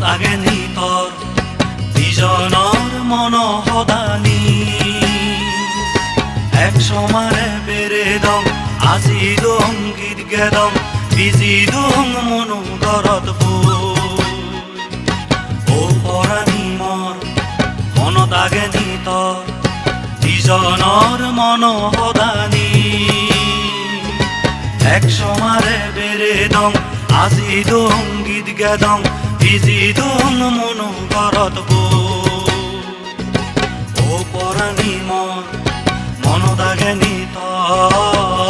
লাগেনি তোর বিজনৰ মন সদানি এক সমাৰে বেৰে দম আজি দম গীত গেদম বিজি দম মনো ঘৰত ও পৰাণী মোৰ মনত আগেনি তোৰ বিজনৰ মন সদানি এক সমাৰে বেৰে দম আজি দম গীত গেদম বিজি দম মনো ঘৰত ও পৰাণী মোৰ মনত আগেনি তোৰ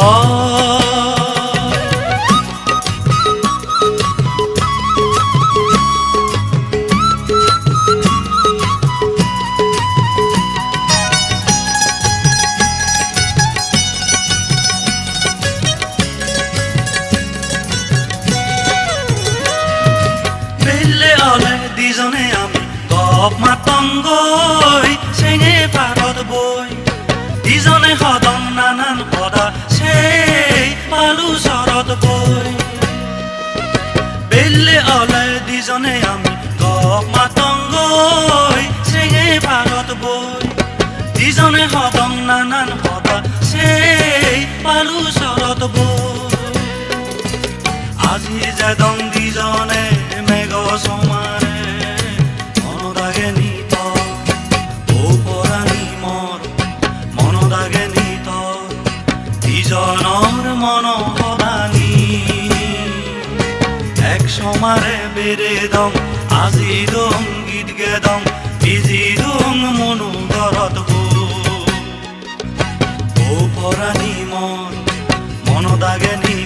দিজনে আমি গপ মাতংগৈ চেঙে পাৰত বৈ দিজনে সদম নানান পদা সেই পালো চৰত বৈ বেলে অলে দিজনে আমি গপ মাতংগৈ চেঙে পাৰত বৈ দিজনে সদম নানান পদা সেই পালো চৰত বৈ আজি যেদম দিজনে মেঘ সমানে বিজনৰ মন সদানি এক সমাৰে বেৰে দম আজি দম গীত গেদম বিজি দম মনো ঘৰত ও পৰাণী মোৰ মনত আগেনি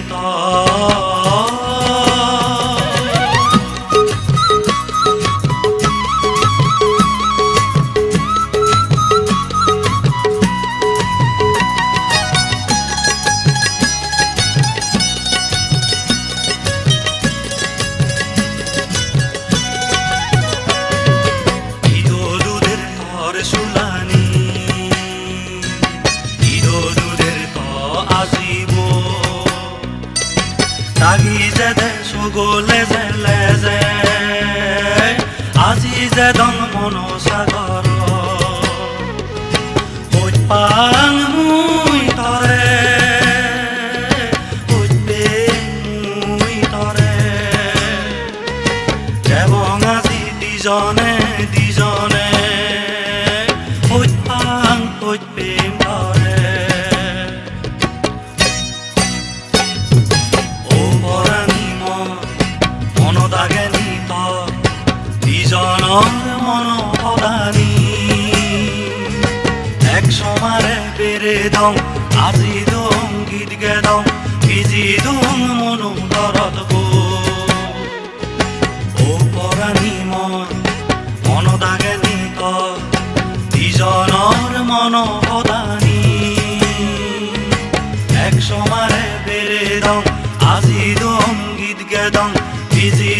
লাগি যে দেশো গলে যে লেজে আজি যে দম মন সাগৰ পাং মুই তৰে মুই তৰে যেবং আজি দিজনে দিজনে পাং প্ৰেম তৰে বিজনৰ মন সদানি এক সমাৰে বেৰে দম আজি দম গীত গেদম বিজি দম মনো ঘৰত ও পৰাণী মোৰ মনত আগেনি তোৰ বিজনৰ মন সদানি এক সমাৰে বেৰে দম আজি দম গীত গেদম বিজি